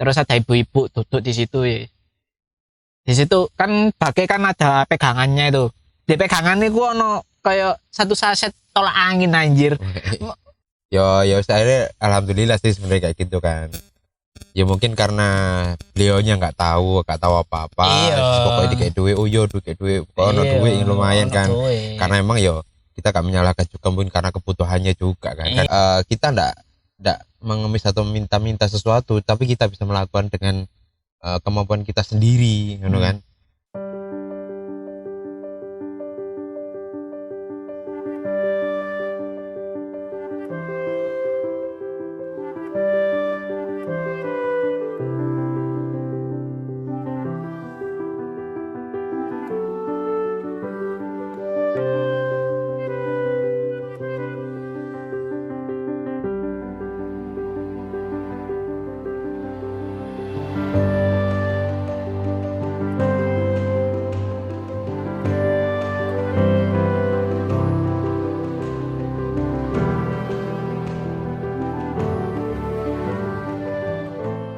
Terus ada ibu-ibu duduk di situ ya. Di situ kan pakai kan ada pegangannya itu. Di pegangan itu ono kayak satu saset tolak angin anjir. Ya saya alhamdulillah sih sebenarnya kayak gitu kan. Ya mungkin karena beliaunya nggak tahu apa-apa. Iya. Terus pokoknya dikasih duit, oh yo dikasih duit, pokoknya ono Iya, duit yang lumayan ono kan. duit. Karena emang yo kita gak menyalahkan juga mungkin karena kebutuhannya juga kan. Iya. Kita ndak mengemis atau minta sesuatu, tapi kita bisa melakukan dengan kemampuan kita sendiri, ngono kan.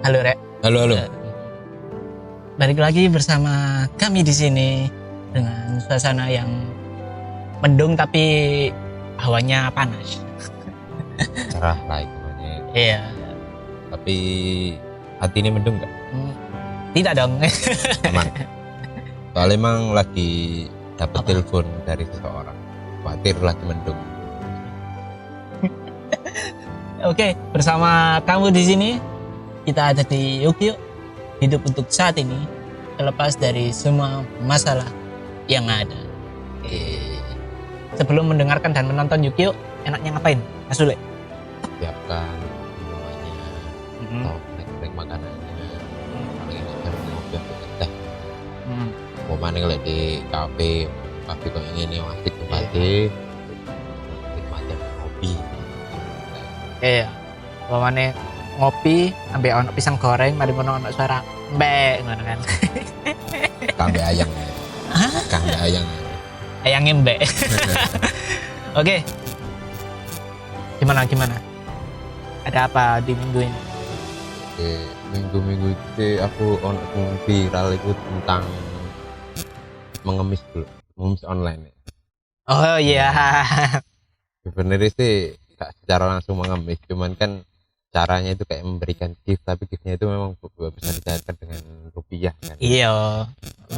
Halo Rek. Halo. Balik lagi bersama kami di sini dengan suasana yang mendung tapi hawanya panas. Cerah lah ikonnya. Iya. Tapi hati ini mendung nggak? Tidak dong. Emang. Soalnya emang lagi dapat telepon dari seseorang. Khawatir lagi mendung. Oke, bersama kamu di sini kita ada di Yukio, hidup untuk saat ini, terlepas dari semua masalah yang ada. Sebelum mendengarkan dan menonton Yukio, enaknya ngapain? Mas Sule? Siapkan minumannya, atau naik makanannya. Paling enak kan ngopi atau teh. Mau mana ngeliat di kafe kok ini asik tempatnya. Nikmatin kopi. Iya. Bawahnya ngopi, ambil ono pisang goreng, mari ngono ono suara mbek ngono kan. Kambe ayang. Kambe ayang. Ayangnya mbek. Oke. Gimana? Ada apa di minggu ini? Minggu itu aku viral itu tentang mengemis online. Oh iya. Sebenarnya sih gak secara langsung mengemis, cuman kan caranya itu kayak memberikan gift, tapi giftnya itu memang bisa dicairkan dengan rupiah kan. Iya.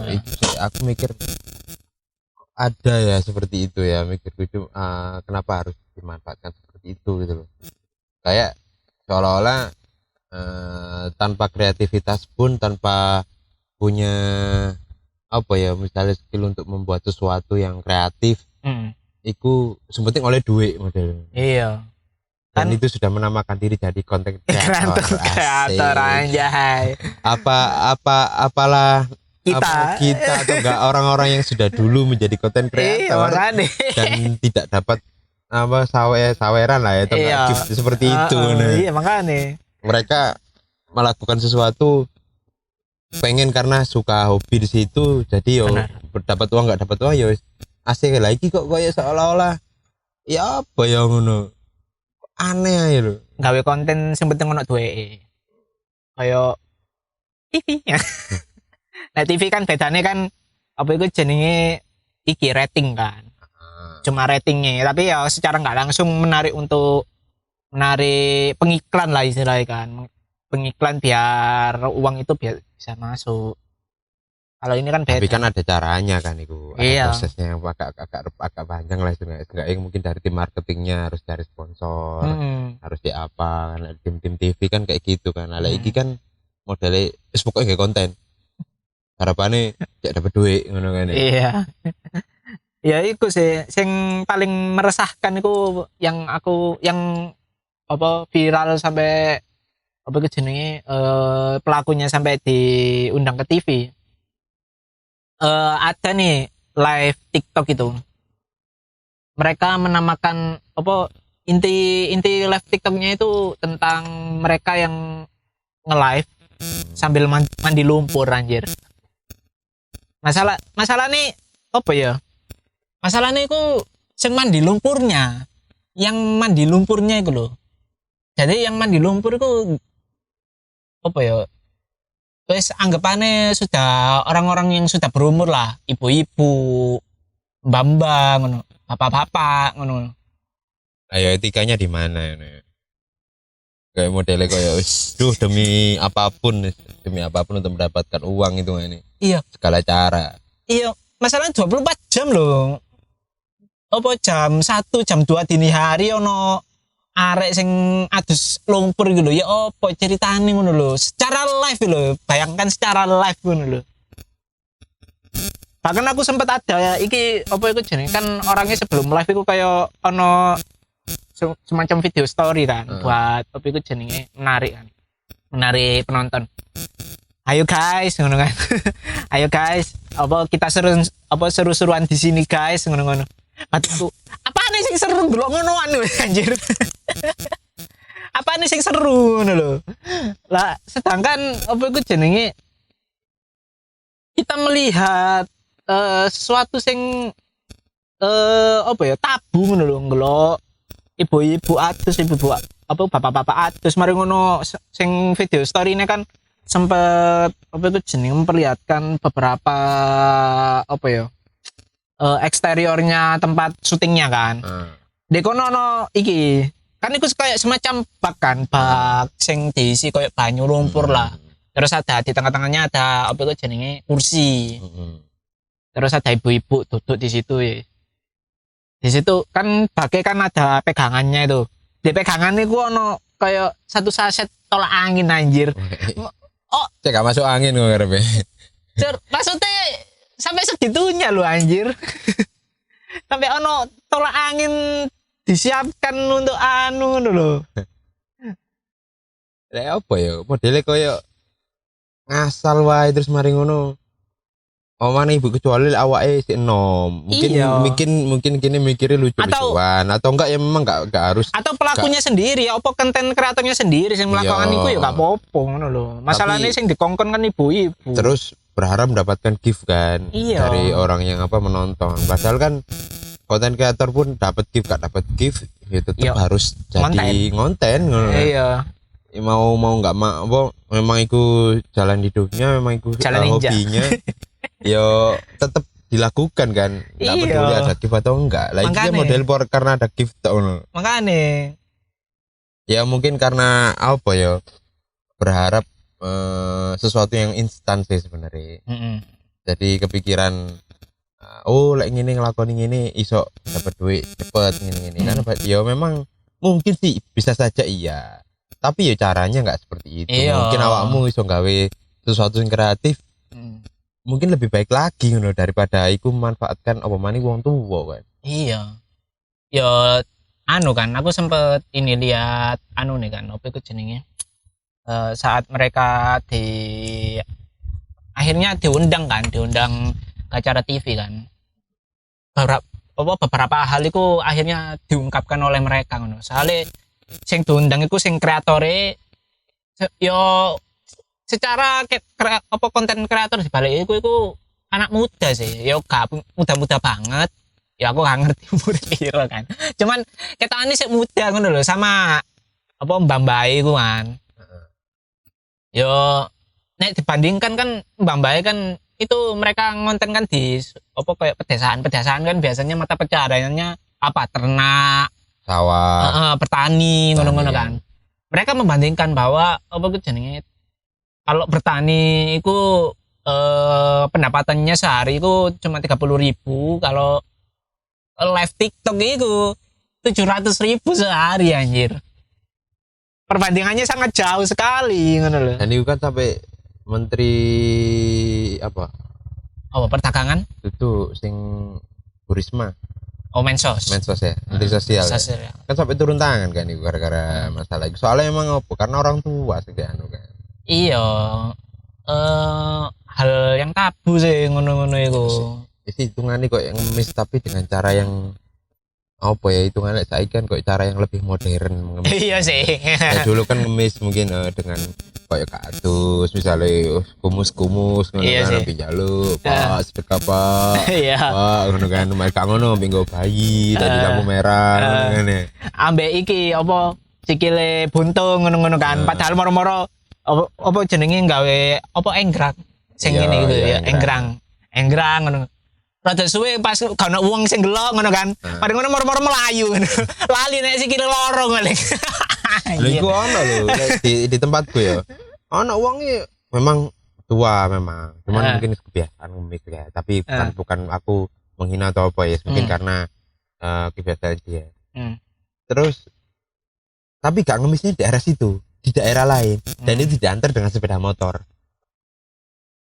Itu sih aku mikir ada ya seperti itu ya, mikirku itu kenapa harus dimanfaatkan seperti itu gitu loh. Kayak seolah-olah tanpa kreativitas pun, tanpa punya apa ya, misalnya skill untuk membuat sesuatu yang kreatif, itu sepenting oleh duit model. Iya. Dan itu sudah menamakan diri jadi konten kreator anjay. Apalah kita atau enggak orang-orang yang sudah dulu menjadi konten kreator dan tidak dapat saweran lah ya, atau gift seperti itu. Iya makanya mereka melakukan sesuatu pengen karena suka hobi di situ, jadi yo dapat uang nggak dapat uang yo asik lagi kok kayak seolah-olah ya apa ya ngono. Aneh aja lho. Gawe konten sing penting ono duweke. Kayak TV. Nah, TV kan bedane kan apa itu jenenge iki rating kan. Cuma ratingnya, tapi ya secara nggak langsung menarik pengiklan lah istilahnya kan. Pengiklan biar uang itu bisa masuk. Kalau ini kan beda. Tapi kan ada caranya kan itu, ada prosesnya yang agak panjang lah itu nggak mungkin dari tim marketingnya harus cari sponsor, harus di apa kan, tim TV kan kayak gitu kan. Lah iki kan modelnya pokoknya kayak konten. Harapannya cek dapat duit ngono kan. Iya. Ya itu sih yang paling meresahkan itu yang apa viral sampai apa ke jenenge pelakunya sampai diundang ke TV. Ada nih live TikTok itu. Mereka menamakan apa inti live TikToknya itu tentang mereka yang nge-live sambil mandi lumpur anjir. Masalah nih apa ya? Masalahnya itu sing mandi lumpurnya. Yang mandi lumpurnya itu loh. Jadi yang mandi lumpur itu apa ya? wes anggapane sudah orang-orang yang sudah berumur lah, ibu-ibu, mbak-mbak ngono, bapak-bapak ngono. Ayo etikanya di mana ini? Kayak modelnya kayak duh demi apapun untuk mendapatkan uang itu ini. Iya. Segala cara. Iya, masalahnya 24 jam loh. Apa jam 1, jam 2 dini hari ono arek sing adus lumpur gitu lho. Ya apa ceritane ngono lho. Secara live lho, bayangkan secara live ngono lho. Bahkan aku sempat ada iki apa itu jenenge kan orangnya sebelum live itu kayak ono semacam video story kan buat apa itu jenenge menarik penonton. Ayo guys ngono kan. Ayo guys, apa kita seru-seruan di sini guys ngono-ngono. Batiku, apa nih sing seru delok ngonoan lho anjir. Apa nih sing seru ngono lho. Lah sedangkan apa itu jenenge kita melihat sesuatu sing apa ya tabu ngono lho ngelok ibu-ibu atus ibu-ibu apa bapak-bapak atus mari ngono sing video story ini kan sempet apa itu jeneng memperlihatkan beberapa apa ya eksteriornya tempat syutingnya kan. Di kono no iki kan iku kayak semacam bak sing diisi kayak banyu lumpur lah. Terus ada di tengah-tengahnya ada apa itu jenenge kursi. Terus ada ibu-ibu duduk di situ ya. Di situ kan bagai kan ada pegangannya itu. Di pegangan itu ono kayak satu saset tolak angin anjir. Oh, cek gak masuk angin kok karepe. Maksudnya sampai segitunya lo anjir. Sampai ono tolak angin disiapkan untuk anu lho. Lah apa ya? Modele koyo ngasal wae terus mari ngono. Omane ibu kecuali awake sik enom. Mungkin gini mikirnya lucu-lucuan atau enggak ya memang enggak harus. Atau pelakunya sendiri ya apa konten kreatornya sendiri yang melakukan itu ya enggak apa-apa ngono lho. Masalahnya sing dikongkon kan ibu-ibu. Terus berharap mendapatkan gift kan dari orang yang apa menonton. Padahal kan konten kreator pun dapat gift gak dapat gift ya tetap harus jadi konten ngono. Iya. Mau enggak apa memang itu jalan hidupnya, memang itu hobinya. Yo tetap dilakukan kan, nggak peduli ada gift atau enggak. Lagi dia model karena ada gift tau. Makanya ya mungkin karena apa ya berharap sesuatu yang instan sih sebenarnya. Jadi kepikiran lek ngene nglakoni ngene iso dapat duit cepet ngene kan. Ya memang mungkin sih bisa saja iya. Tapi ya caranya nggak seperti itu. Mungkin awakmu iso gawe sesuatu yang kreatif. Mungkin lebih baik lagi ngono daripada iku memanfaatkan apa mani wong tuwa kan. Iya. Ya anu kan aku sempet ini lihat anu nih kan apa itu jenenge saat mereka akhirnya diundang ke acara TV kan. Beberapa hal itu akhirnya diungkapkan oleh mereka ngono. Soalnya sing diundang iku sing kreatore yo secara konten kreator di balik itu anak muda sih. Ya gak muda-muda banget. Ya aku gak ngerti umur piro kan. Cuman ketane sik muda ngono lho sama apa mbak-mbak iku kan. Yo nek dibandingkan kan mbak-mbak kan itu mereka ngonten kan di apa kayak pedesaan kan biasanya mata pencahariannya apa ternak, sawah, bertani ngono-ngono kan. Mereka membandingkan bahwa apa jenenge kalau bertani itu pendapatannya sehari itu cuma 30.000, kalau live TikTok itu 700.000 sehari anjir. Perbandingannya sangat jauh sekali ngono lho. Dan itu kan sampai menteri apa perdagangan itu sing Bu Risma. Mensos ya, menteri sosial. Ya. Kan sampai turun tangan kan itu gara-gara masalah itu. Soalnya emang apa? Karena orang tua sih anu kan. Iya, hal yang tabu sih ngono-ngono itu. Isi hitungannya kok yang ngemis tapi dengan cara yang apa ya hitungannya saya kan kok cara yang lebih modern. Iya sih. Nah, dulu kan ngemis mungkin dengan kayak kaktus misalnya kumus ngono kan lebih jaluk pas berkapa ngono kan mereka ngono minggu bayi tadi lampu merah ngene. Ambek iki apa sikile buntung ngono-ngono kan padahal moro-moro apa jenenge gawe apa enggrang sing Iya, ngene iku iya, ya enggrang ngono. Rada suwe pas gak ono wong sing gelok ngono kan. Pada ngono moro-moro melayu ngono. Lali nek sikile loro ngono. Lha iku ono lho di tempatku ya. Ono wong memang tua memang. Cuman mungkin kebiasaan ngemis ya. Tapi bukan aku menghina atau apa ya, mungkin karena kebiasaan dia. Terus tapi gak ngemisnya di daerah situ, di daerah lain, dan itu diantar dengan sepeda motor.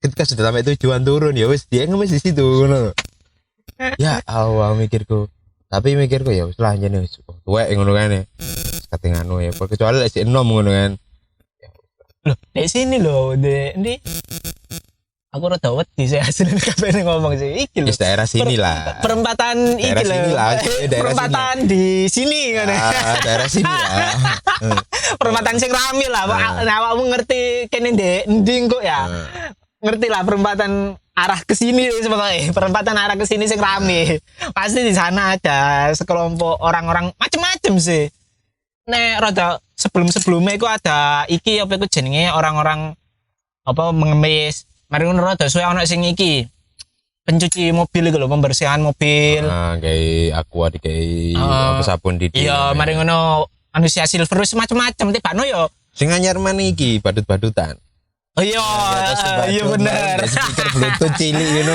Ketika sudah sampai tujuan turun ya wis dia ngemis di situ ngono. Ya Allah mikirku. Tapi mikirku ya wis lah jane wis tuwek ngono kan ya. Kate ngono ya, kecuali lek si enom ngono kan. Loh, di sini loh, di aku rada wedi sih asline kabeh ngomong sih iki lho. Di daerah sini lah. Perempatan iki lho. Perempatan di sini ngono. Daerah sini lah. Perempatan sing rame lah. Awakmu ngerti kene ndek endi kok ya. Ngerti lah perempatan arah ke sini sebagai perempatan arah ke sini sing rame. Pasti di sana ada sekelompok orang-orang macem-macem sih. Nek rada sebelum-sebelumnya itu ada iki apa iku jenenge orang-orang apa mengemis. Mari ngono rada suwe ana sing iki pencuci mobil iku lho, pembersihan mobil. Kayak aqua apa sabun di. Iya, mari ngono manusia silver wis macam-macam tibano yo. Sing anyar mana iki badut-badutan. Oh iya, iya bener. Speaker Bluetooth cilik ngono.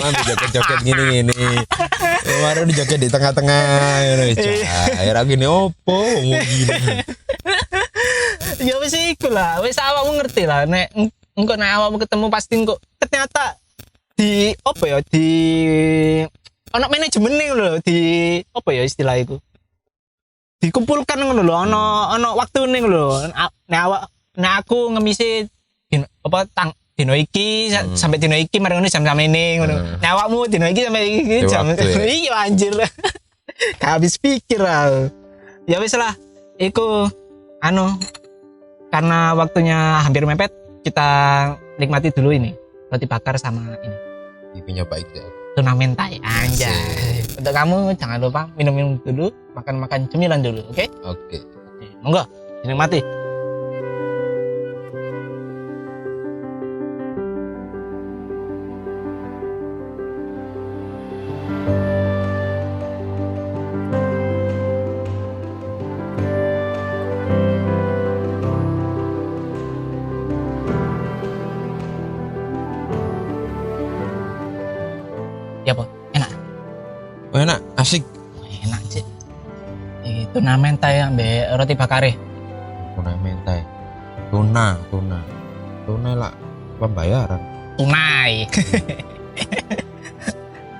Ambil joget-joget gini. Kemarin joget di tengah-tengah ngono wis. Akhir gini opo ngomong gini. Ya wis iku lah, wis awakmu ngerti lah nek engko nek awakmu ketemu pasti engko ternyata di apa ya di ono manajemen lho di apa ya istilah iku. Dikumpulkan ngono lho, ono waktune lho. Nek aku ngemisi apa dino iki sampai dino iki mari ngono jam samene ngono. Nek awakmu dino iki sampai iki jam iya anjir. Gak habis pikir lah. Ya wis lah, iku karena waktunya hampir mepet, kita nikmati dulu ini roti bakar sama ini. Pipinya baik ya. Tuna mentai anjay. Untuk kamu jangan lupa minum-minum dulu, makan-makan cemilan dulu, oke? Oke. Monggo, dinikmati. Ya po, enak. Oh, enak, asik. Enak sih. Tuna mentai ambek roti bakare. Tuna mentai. Tuna lah pembayaran. Tunai.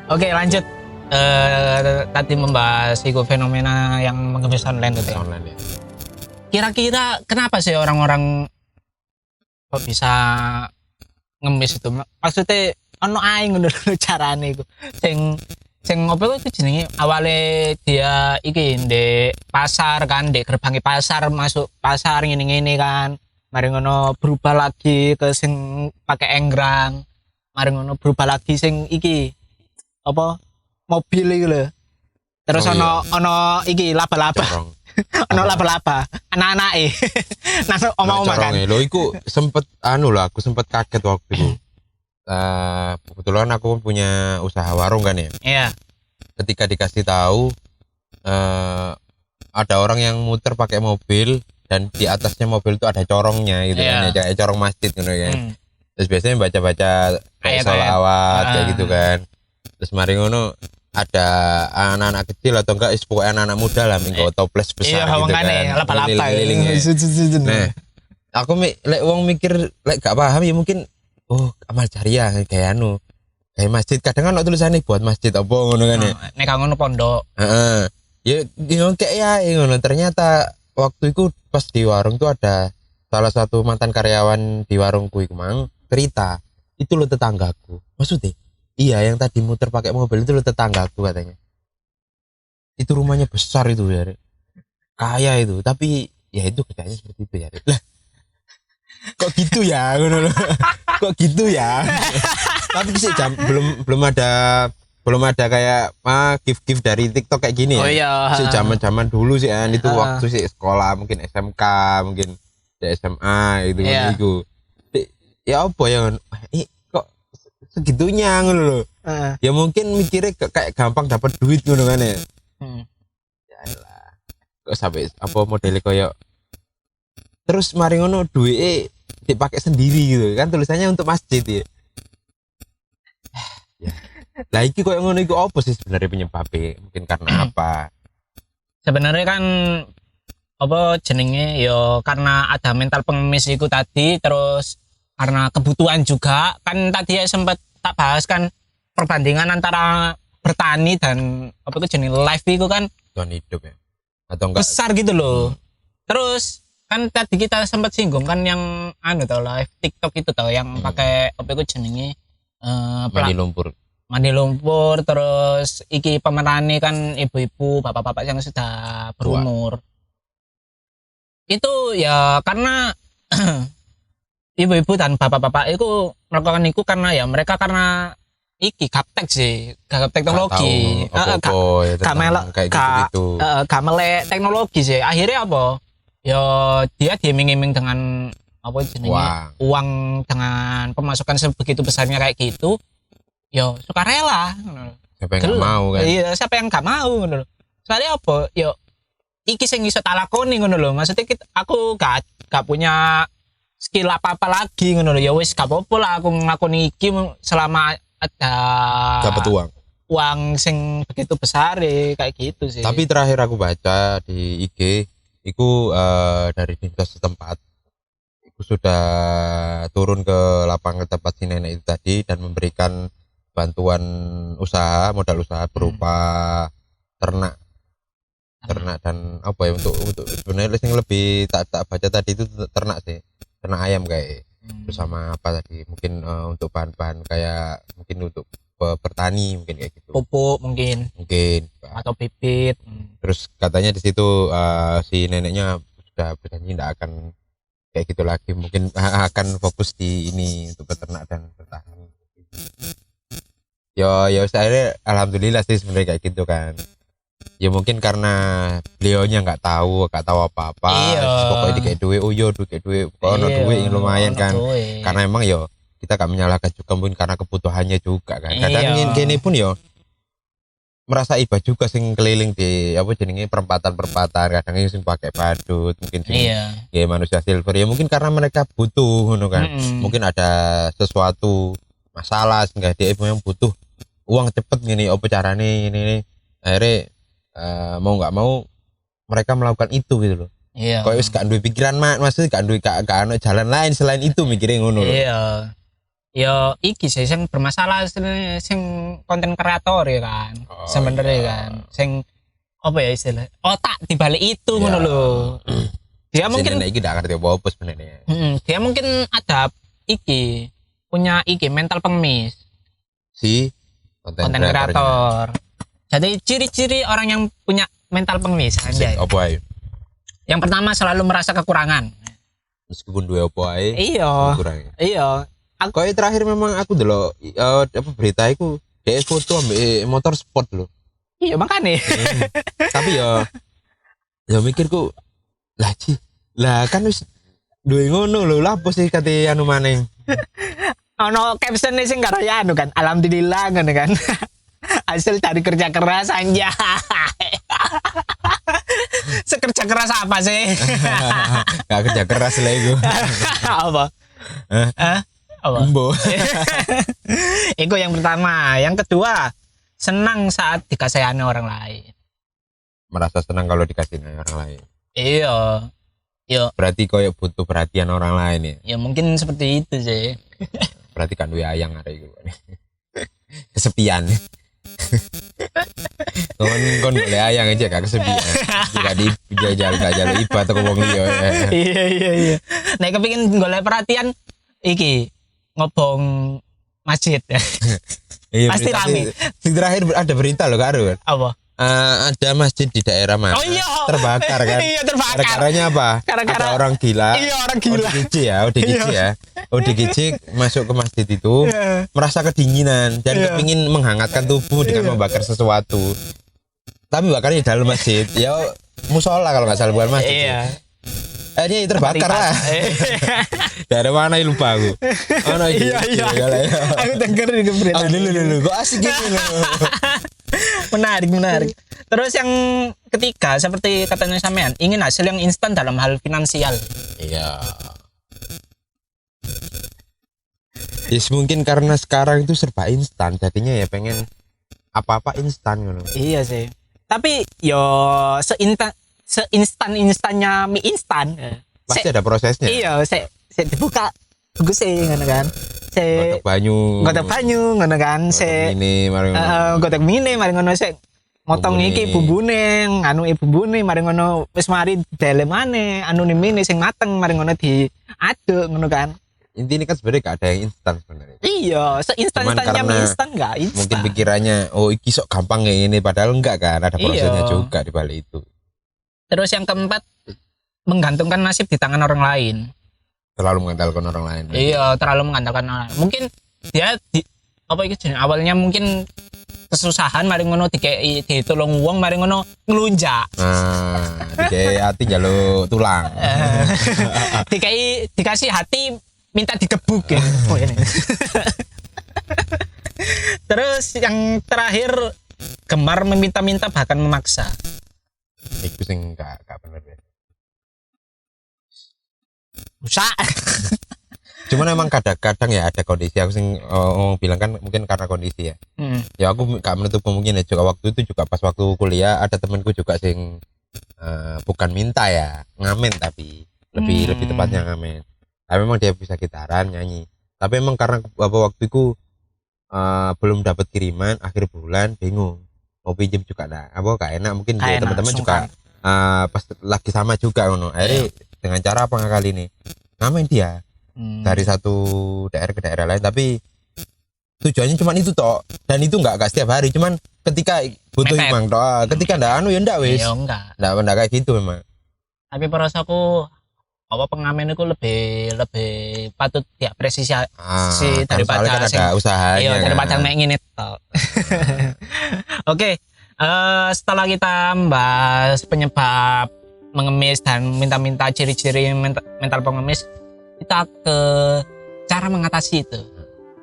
Oke, lanjut. Tadi membahas iku fenomena yang mengemis online itu. Online ya. Kira-kira kenapa sih orang-orang kok bisa ngemis itu? Maksudnya ono ae ngono carane iku. Sing apa iku jenenge awale dia iki ndek pasar kan, ndek gerbang pasar masuk pasar ngene-ngene kan. Mari ngono berubah lagi ke sing pakai enggrang. Mari ngono berubah lagi sing iki apa mobil iki lho. Terus ono iki laba-laba. Ono laba-laba. Anak-anake. Nang omah-omah kan. Lho iku sempet aku sempet kaget waktu itu. Kebetulan aku punya usaha warung kan ya. Iya. Ketika dikasih tahu ada orang yang muter pakai mobil dan di atasnya mobil itu ada corongnya gitu kan, kayak corong masjid gitu kan. Terus biasanya baca-baca sholawat kayak gitu kan. Terus mari ngono ada anak-anak kecil atau enggak pokoknya anak-anak muda lah minggu toples besar gitu kan. Nah, aku lek wong mikir lek gak paham ya mungkin amal jariah kayak kayak masjid kadang kan tulisannya buat masjid apa ngono kan ya. Nek ngono pondok. Ya kayak ngono ternyata waktu itu pas di warung tuh ada salah satu mantan karyawan di warungku iku mang cerita itu lo tetanggaku. Maksudnya iya yang tadi muter pakai mobil itu lo tetanggaku katanya. Itu rumahnya besar itu ya. Kaya itu tapi ya itu kerjanya seperti itu ya. Lah kok gitu ya ngono lho. Kok gitu ya. Tapi sih belum ada kayak gift dari TikTok kayak gini ya. Oh iya. Si zaman dulu sih kan itu waktu sih sekolah mungkin SMK mungkin di SMA gitu Iya. iku. Ya apa ya kok segitunya ngono lho. Ya mungkin mikirnya kayak gampang dapat duit ngono kan ya. Ya elah. Kok sampai apa modelnya koyo terus mari ngono duitnya dipakai sendiri gitu kan tulisannya untuk masjid ya. Ya. Lah iki koyo ngono iku apa sih sebenarnya penyebabnya? Mungkin karena apa? Sebenarnya kan apa jenenge yo karena ada mental pengemis itu tadi, terus karena kebutuhan juga kan tadi ya sempat tak bahas kan perbandingan antara bertani dan apa itu jenenge life itu kan Tuhan hidup ya atau enggak besar gitu loh. Terus kan tadi kita sempat singgung kan yang anu tau live TikTok itu tau yang pakai apa itu jenenge mandi lumpur terus iki pemerani kan ibu-ibu bapak-bapak yang sudah berumur. Itu ya karena ibu-ibu dan bapak-bapak itu melakukan itu karena ya mereka karena iki gaptek sih, gap teknologi. Gak melek teknologi sih. Akhirnya apa? Ya dia diiming-iming dengan apa jenenge uang dengan pemasukan sebegitu besarnya kayak gitu. Ya sukarela. Siapa yang nggak mau kan? Iya, siapa yang nggak mau ngono lho. Soalnya apa? Ya iki sing iso tak lakoni ngono lho. Maksudnya aku gak punya skill apa-apa lagi ngono lho. Ya wis gak apa-apa lah aku ngakoni iki selama ada dapat uang sing begitu besar kayak gitu sih. Tapi terakhir aku baca di IG iku dari dinas setempat iku sudah turun ke lapangan tempat si nenek itu tadi dan memberikan bantuan usaha, modal usaha berupa ternak dan apa ya untuk sebenarnya yang lebih tak baca tadi itu ternak sih, ternak ayam kayak bersama apa tadi mungkin untuk bahan-bahan kayak mungkin untuk bertani mungkin kayak gitu, pupuk mungkin atau bibit. Terus katanya di situ si neneknya sudah berjanji tidak akan kayak gitu lagi, mungkin akan fokus di ini untuk peternak dan bertani. Ya saya alhamdulillah sih sebenarnya kayak gitu kan. Ya mungkin karena beliaunya nggak tahu apa-apa. Terus pokoknya dikasih duit, dikasih duit, duit yang lumayan kan. Karena emang yo kita gak menyalahkan juga mungkin karena kebutuhannya juga kan. Kadang gini pun yo merasa iba juga sing keliling di apa jenenge perempatan kadang sing pakai badut mungkin sing ya manusia silver ya mungkin karena mereka butuh ngono kan. Mungkin ada sesuatu masalah sehingga dia memang butuh uang cepet gini apa carane ini akhirnya mau nggak mau mereka melakukan itu gitu loh. Kok wis gak duwe pikiran maksudnya gak ono jalan lain selain itu mikirnya ngono loh. Ya iki sih sing bermasalah sing konten kreator ya kan. Sebenarnya kan sing apa ya istilah otak dibalik itu ngono lho. Dia mungkin iki ndak ngerti apa-apa sebenarnya. Dia mungkin ada punya mental pengemis. Si konten kreator. Jadi ciri-ciri orang yang punya mental pengemis anjay. Apa ae? Yang pertama selalu merasa kekurangan. Meskipun duwe apa ae. Iya. Aku terakhir memang aku delok apa berita iku dia foto ambek motor sport lho. Iya makane. Tapi ya mikirku lah kan wis duwe ngono lho lah apa sih kate anu maneh. Ono caption sing karo ya anu kan alhamdulillah ngono kan. Hasil dari kerja keras anjay. Sekerja keras apa sih? Gak kerja keras lah itu. Apa? Apa? Itu yang pertama. Yang kedua, senang saat dikasihani orang lain. Merasa senang kalau dikasihani orang lain. Iya. Berarti koyo butuh perhatian orang lain ya. Ya mungkin seperti itu sih. Berarti kan duwe ayang arek iku. Kesepian. kon boleh ayang aja gak kesepian. Jika dijajal gak jalu iba atau wong liya. Iya. Nek kepengin golek perhatian iki ngobong masjid ya. Pasti rame. Terakhir ada berita loh karo. Apa? Ada masjid di daerah mana terbakar kan? Iya terbakar. Karena apa? Ada orang gila. Iya orang gila. ODGJ masuk ke masjid itu merasa kedinginan dan kepingin menghangatkan tubuh dengan membakar sesuatu. Tapi bakarnya di dalam masjid. Ya musola kalau nggak salah bukan masjid. Ini terbakar lah. Dari mana lupa aku. Oh, Iya. Aku denger di berita. Lu kok asik gitu loh. Menarik. Terus yang ketiga seperti katanya sampean, ingin hasil yang instan dalam hal finansial. Iya. Yes, mungkin karena sekarang itu serba instan, jadinya ya pengen apa-apa instan gitu. Iya sih. Tapi yo seinstan-instannya mie instan. Pasti ada prosesnya. Iya, saya dibuka bagus sih ngono kan. Godok banyu ngono kan. Ini mari ngono. Godok mini mari ngono sik motong iki bumbune, anu bumbune mari ngono wis mari dele maneh, anu mini sing mateng mari ngono diaduk ngono kan. Intinya kan sebenarnya gak ada yang instan sebenarnya. Iya, seinstan-instannya mie instan enggak instan. Mungkin pikirannya iki sok gampang kayak ini padahal enggak kan, ada prosesnya juga di balik itu. Terus yang keempat, menggantungkan nasib di tangan orang lain. Terlalu mengandalkan orang lain. Iya, terlalu mengandalkan orang lain. Mungkin dia awalnya mungkin kesusahan mari ngono ditolong wong mari ngono ngelunjak. Nah, dikei hati jaluk tulang. Dikasih hati minta digebuk ya. Oh, ini. Terus yang terakhir gemar meminta-minta bahkan memaksa. Itu sing gak bener ya. Usah. Cuman emang kadang-kadang ya ada kondisi aku sing bilang kan mungkin karena kondisi ya. Ya aku gak menutup kemungkinan juga waktu itu juga pas waktu kuliah ada temanku juga sing bukan minta ya, ngamen tapi lebih tepatnya ngamen. Tapi memang dia bisa gitaran, nyanyi. Tapi emang karena waktu itu belum dapat kiriman akhir bulan bingung mau pinjam juga gak enak mungkin dia teman-teman juga pas lagi sama juga ngono. Akhirnya dengan cara apa kali ini ngamen dia dari satu daerah ke daerah lain tapi tujuannya cuma itu toh dan itu enggak setiap hari cuman ketika butuh memang toh ketika ndak anu ya ndak wis ndak kayak gitu memang. Tapi perasaanku apa pengamen itu lebih patut diapresiasi daripada kan ada usahanya. Iya, daripada mek ngene tok. Oke, setelah kita membahas penyebab mengemis dan minta-minta ciri-ciri mental pengemis, kita ke cara mengatasi itu.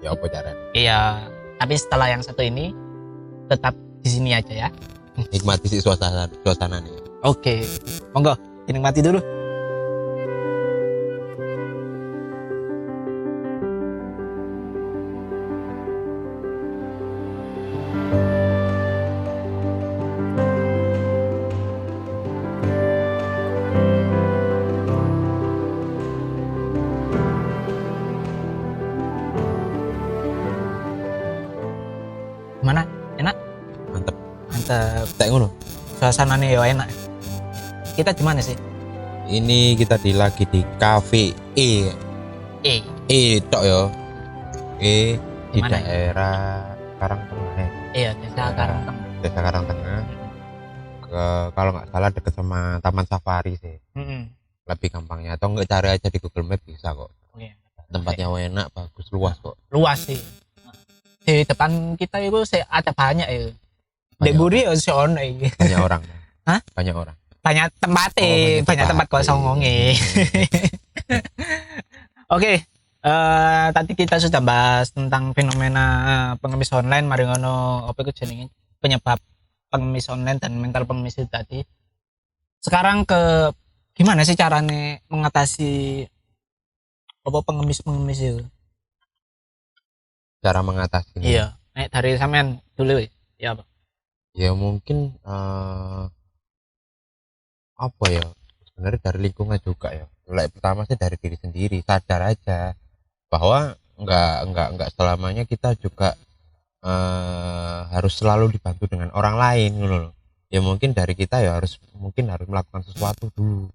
Ya apa cara? Iya, tapi setelah yang satu ini tetap di sini aja ya. Nikmati si suasana nih. Oke, monggo dinikmati dulu. Mana enak? Mantep. Tak ngono. Suasananya ya enak. Kita di mana sih? Ini kita lagi di cafe tok ya. Di dimana daerah Karangtengah ya. Iya, desa Karangtengah. Desa Karangtengah. Kalau nggak salah deket sama Taman Safari sih. Lebih gampangnya atau nggak cari aja di Google Map bisa kok. Tempatnya enak, bagus, luas kok. Luas sih. Di depan kita itu ada banyak ya. Di Buri ya ono iki. Banyak orang. Hah? Banyak orang. Banyak tempatnya, banyak tempat kosong ngonge. Oke, tadi kita sudah bahas tentang fenomena pengemis online, mari ngono apa itu jenenge penyebab pengemis online dan mental pengemis itu tadi. Sekarang ke gimana sih caranya mengatasi apa pengemis itu? Cara mengatasi. Iya, dari sampean dulu ya, Pak. Ya mungkin apa ya? Sebenarnya dari lingkungan juga ya. Mulai pertama sih dari diri sendiri, sadar aja bahwa enggak selamanya kita juga harus selalu dibantu dengan orang lain gitu loh. Ya mungkin dari kita ya harus melakukan sesuatu dulu.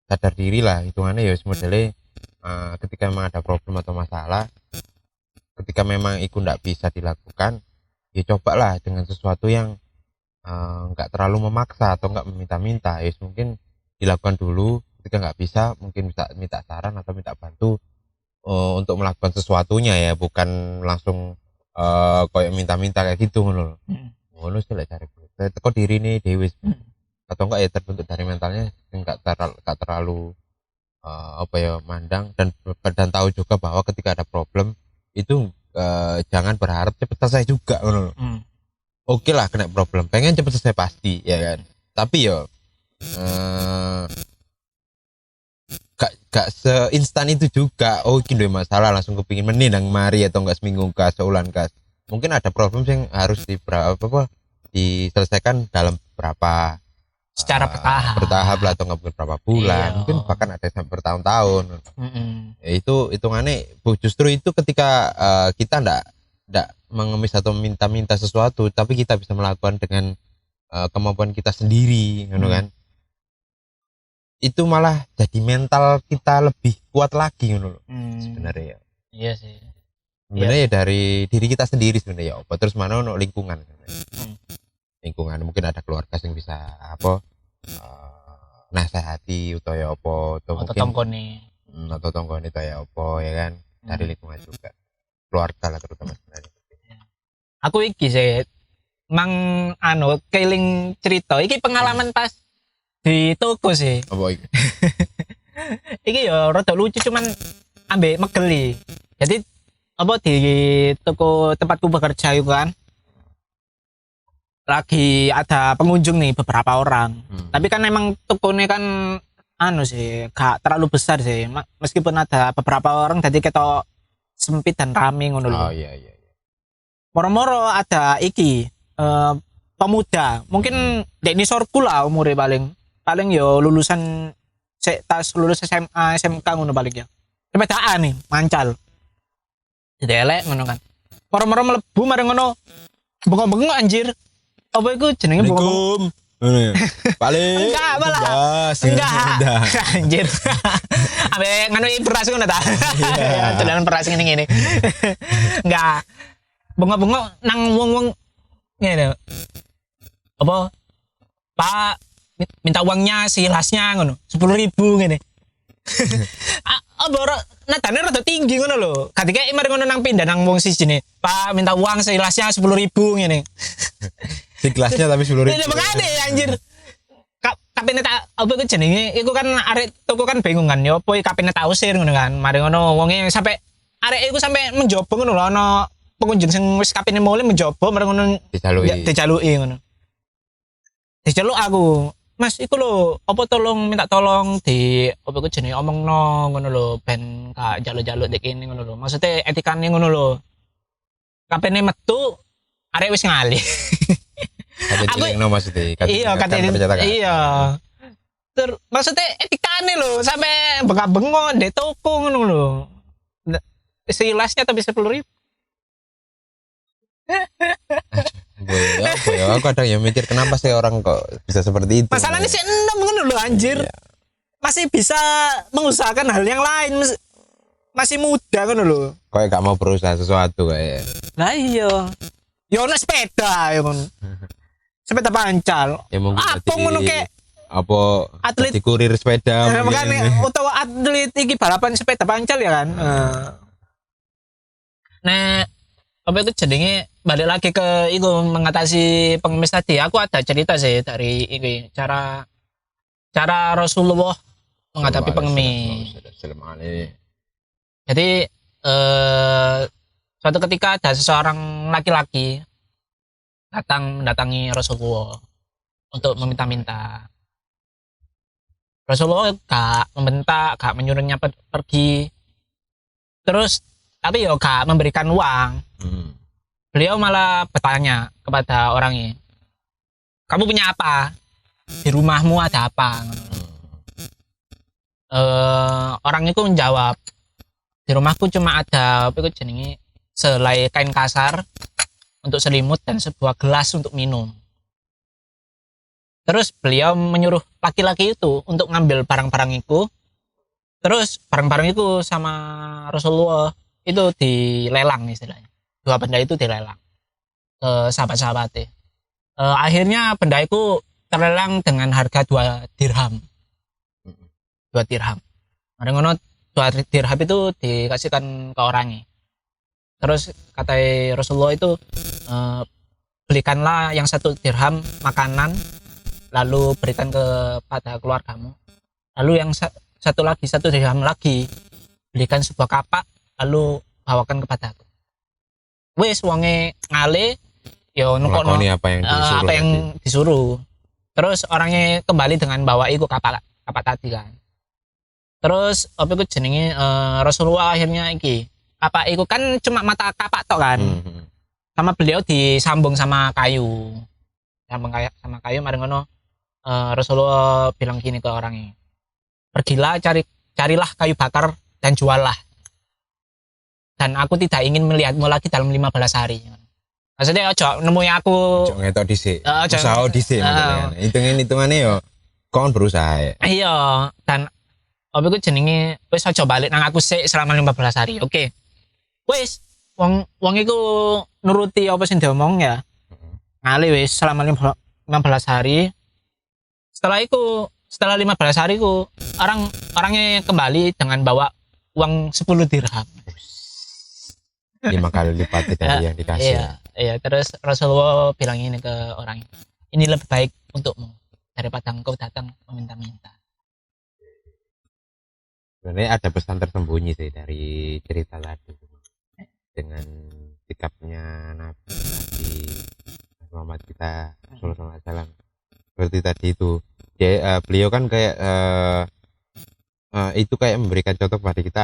Sadar diri lah hitungannya ya modelnya ketika memang ada problem atau masalah, ketika memang itu enggak bisa dilakukan, ya cobalah dengan sesuatu yang enggak terlalu memaksa atau enggak meminta-minta. Ya mungkin dilakukan dulu, ketika enggak bisa mungkin bisa minta saran atau minta bantu untuk melakukan sesuatunya ya, bukan langsung kayak minta-minta kayak gitu ngono lho. Ngono sih lek cari. Teko diri nih dewe. atau enggak ya terbentuk dari mentalnya enggak terlalu apa ya mandang dan tahu juga bahwa ketika ada problem itu jangan berharap cepat selesai juga ngono. Oke lah kena problem, pengen cepet selesai pasti ya kan. Tapi yo gak seinstan itu juga. Oh ini masalah langsung kepingin menindang mari atau enggak seminggu kas seulan kas. Mungkin ada problem yang harus diselesaikan dalam berapa secara bertahap lah atau enggak berapa bulan. Iya. Mungkin bahkan ada sampai bertahun-tahun. Ya, itu hitungannya justru itu ketika kita enggak mengemis atau minta sesuatu tapi kita bisa melakukan dengan kemampuan kita sendiri kan itu malah jadi mental kita lebih kuat lagi sebenarnya ya. Iya sih sebenarnya ya dari diri kita sendiri sebenarnya ya apa terus mana lingkungan lingkungan mungkin ada keluarga yang bisa apa nasihati atau ya apa atau mungkin atau tonggone itu ya apa ya kan dari lingkungan juga keluarga lah terutama sebenarnya. Aku iki sih mang keling cerita iki pengalaman pas di toko sih. Apa iki? Iki ya rada lucu cuman ambek megeli. Jadi apa di toko tempatku bekerja itu kan lagi ada pengunjung nih beberapa orang. Tapi kan emang tokonya kan sih gak terlalu besar sih. Meskipun ada beberapa orang jadi ketok sempit dan rame ngono lho. Oh iya. Moro-moro ada iki pemuda mungkin dek nisorku lah umure paling yo lulusan lulus SMA SMK ngono paling ya sepedaan nih mancal didelek ngono kan moro-moro mlebu mareng ngono bengok-bengok anjir apa iku jenenge bengok paling enggak malah enggak anjir abe ngono beras ngono ta dolan beras ngene enggak bengok-bengok nang wong-wong ngene. Apa? Pak minta uangnya silasnya ngono. 10.000 ngene. Apa nadane rada tinggi ngono lho. Ketika mari ngono nang pindah nang wong sijine. Pak minta uang silasnya 10.000 ngene. Si kelasnya tapi 10.000. Ya makane anjir. Kapene tak apa iku jenenge? Iku kan arek toko kan bingung kan ya apa kapene tak usir ngono kan. Mari ngono wonge sampai arek iku sampai menjobo ngono lho ana pengunjung sing wis kapene mulai mencoba mereka ngono dijaluki ngono. Dijaluk aku. Mas iku lho, apa minta tolong di apa iku jenenge omongno ngono lho ben gak jaluk-jaluk dek kene ngono lho. Maksudnya etikane ngono lho. Kapene metu arek wis ngalih. Aku maksudnya iya maksudnya etikane lho sampai bengak-bengok ndek toko ngono lho. Silasnya tapi 10.000. Ya, aku kadang ya mikir kenapa sih orang kok bisa seperti itu. Masalahnya sih enom ngono lho anjir. Iya. Masih bisa mengusahakan hal yang lain. Masih muda ngono lho. Kayak gak mau berusaha sesuatu kayak. Lah iya. Ya ono sepeda ya ngono. Sepeda pancal. Ya mungkin apa ngono kek apa atlet di kurir sepeda makanya utawa atlet iki balapan sepeda pancal ya kan. Nah apa itu jadinya balik lagi ke itu mengatasi pengemis tadi. Aku ada cerita sih dari ini cara Rasulullah menghadapi pengemis. Jadi suatu ketika ada seseorang laki-laki mendatangi Rasulullah untuk meminta-minta. Rasulullah gak membentak, gak menyuruhnya pergi. Terus tapi yo gak memberikan uang. Beliau malah bertanya kepada orangnya, kamu punya apa? Di rumahmu ada apa? Orang itu menjawab, di rumahku cuma ada apa itu jenenge selai kain kasar untuk selimut dan sebuah gelas untuk minum. Terus beliau menyuruh laki-laki itu untuk ngambil barang-barang itu. Terus barang-barang itu sama Rasulullah itu dilelang istilahnya. Dua benda itu dilelang ke sahabat-sahabatnya. Akhirnya benda itu terlelang dengan harga 2 dirham. 2 dirham. Mari ngono 2 dirham itu dikasihkan ke orangnya. Terus kata Rasulullah itu belikanlah yang 1 dirham makanan lalu berikan kepada keluargamu. Lalu yang satu dirham lagi belikan sebuah kapak lalu bawakan kepadaku. Wis wonge ngale yo nukono apa yang disuruh. Terus orangnya kembali dengan bawa iku kapak tadi kan. Terus apa iku jenenge Rasulullah akhirnya iki kapak iku kan cuma mata kapak tok kan. Sama beliau disambung sama kayu. Sama kayu mari ngono Rasulullah bilang gini ke orangnya. Pergilah carilah kayu bakar dan juallah. Dan aku tidak ingin melihatmu lagi dalam 15 hari. Maksudnya ojo nemui aku. Ojo ngetok dhisik. Usaha dhisik maksudnya. Hitungannya yo kon berusaha ya. Iya, dan apa iku jenenge wis aja balik nang aku sik selama 15 hari. Oke. Wis wong iku nuruti apa sing diomong ya. Ngale wis selama 15 hari. Setelah 15 hari ku orangnya kembali dengan bawa uang 10 dirham. 5 kali lipat dari yang dikasih. Iya, terus Rasulullah bilang ini ke orang ini lebih baik untukmu daripada engkau datang meminta-minta. Sebenarnya ada pesan tersembunyi sih dari cerita tadi dengan sikapnya Nabi Muhammad kita Sallallahu Alaihi Wasallam. Seperti tadi itu beliau kan kayak itu kayak memberikan contoh kepada kita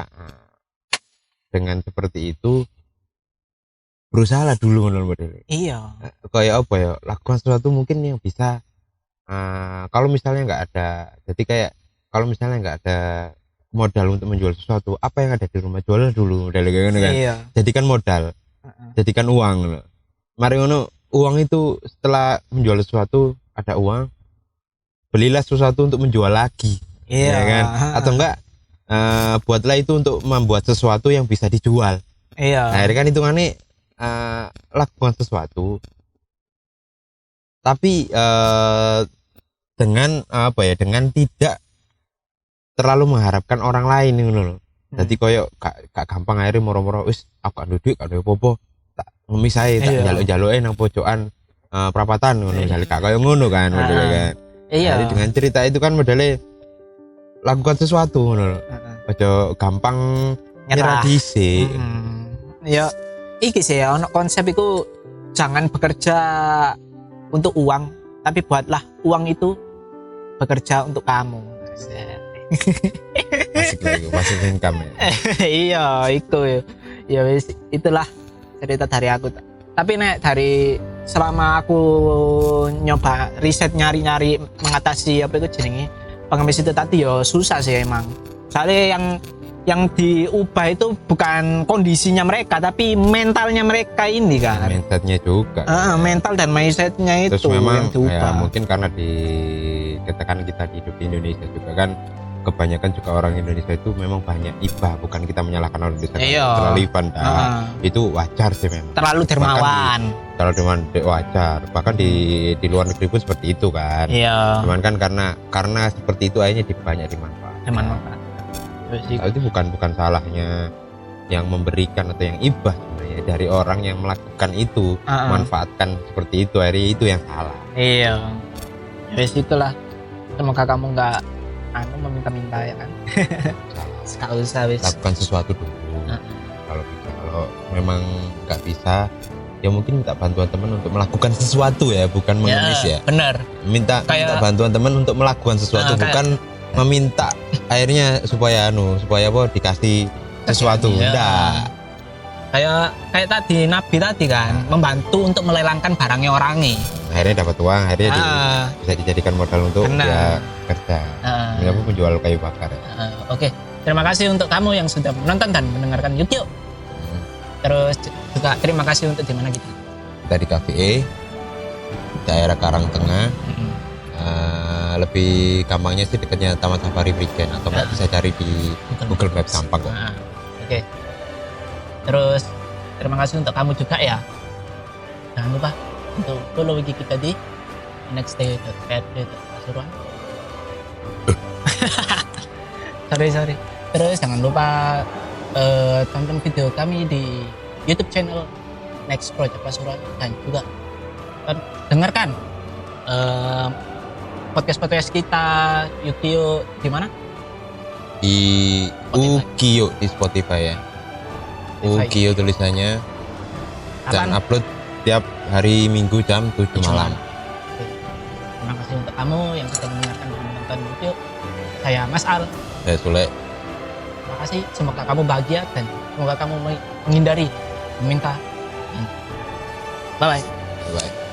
dengan seperti itu berusaha dulu menurut model. Iya. Kayak apa ya, lakukan sesuatu mungkin yang bisa kalau misalnya nggak ada, jadi kayak kalau misalnya nggak ada modal untuk menjual sesuatu, apa yang ada di rumah jual dulu model kayak gitu kan. Iya. Jadikan modal, jadikan uang. Mari ngono, uang itu setelah menjual sesuatu ada uang, belilah sesuatu untuk menjual lagi. Iya. Ya kan? Atau enggak buatlah itu untuk membuat sesuatu yang bisa dijual. Iya. Nah, kan hitungannya lakukan sesuatu tapi dengan apa ya, dengan tidak terlalu mengharapkan orang lain ngono lho. Dadi koyo gak gampang akhirnya moro-moro wis aku gak duit gak apa-apa tak ngemisahi tak njaluk-njaluke nang pojokan perapatan ngono misalnya gak koyo ngono kan modele kan. Iya. Jadi dengan cerita itu kan modele lakukan sesuatu ngono lho. Ojo gampang nyerah dhisik. Ya iki sih ya ono konsep iku jangan bekerja untuk uang tapi buatlah uang itu bekerja untuk kamu. Masih income ya. Iya, itu ya wis itulah cerita dari aku. Tapi nek dari selama aku nyoba riset nyari-nyari mengatasi apa itu jenenge pengemis itu tadi ya susah sih emang. Soalnya yang diubah itu bukan kondisinya mereka tapi mentalnya mereka ini kan. Mindsetnya juga. Mental dan mindsetnya itu. Terus memang yang diubah. Ya, mungkin karena dikatakan kita hidup di Indonesia juga kan, kebanyakan juga orang Indonesia itu memang banyak iba, bukan kita menyalahkan orang Indonesia terlalu iban, itu wajar sih memang. Terlalu dermawan. Terlalu dermawan wajar. Bahkan di luar negeri pun seperti itu kan. Iya. Cuman kan karena seperti itu akhirnya banyak dimanfaatkan. Itu bukan salahnya yang memberikan atau yang ibah sebenarnya, dari orang yang melakukan itu manfaatkan seperti itu, akhirnya itu yang salah. Iya. Wes itulah. Semoga kamu nggak meminta-minta ya kan. Sekali usah wis. Lakukan sesuatu dulu. Kalau bisa, kalau memang nggak bisa ya mungkin minta bantuan teman untuk melakukan sesuatu ya, bukan mengemis ya. Benar. Minta bantuan teman untuk melakukan sesuatu, bukan meminta akhirnya supaya apa dikasih sesuatu. Enggak. Kayak tadi Nabi tadi kan membantu untuk melelangkan barangnya orangnya. Akhirnya dapat uang, akhirnya bisa dijadikan modal untuk dia kerja. Dia menjual kayu bakar. Oke. Terima kasih untuk kamu yang sudah menonton dan mendengarkan YouTube. Terus juga terima kasih untuk di mana kita? Kita di KVE, daerah Karang Tengah. Lebih gampangnya sih dekatnya Taman Safari Prigen, atau nggak bisa cari di Google Maps gampang kok. Oke. Terus terima kasih untuk kamu juga ya. Jangan lupa untuk follow IG kita di nextday.pasuruan. sorry. Terus jangan lupa tonton video kami di YouTube channel Next Project Pasuruan, dan juga dengarkan podcast kita, Yukio di mana? Di Spotify. Ukio di Spotify ya. Spotify. Ukio tulisannya. Dan Kapan? upload tiap hari Minggu jam 7 malam. Oke. Terima kasih untuk kamu yang sudah mendengarkan dan menonton Yukio. Saya Mas Al. Saya Sule. Terima kasih. Semoga kamu bahagia dan semoga kamu menghindari meminta. Bye bye. Bye.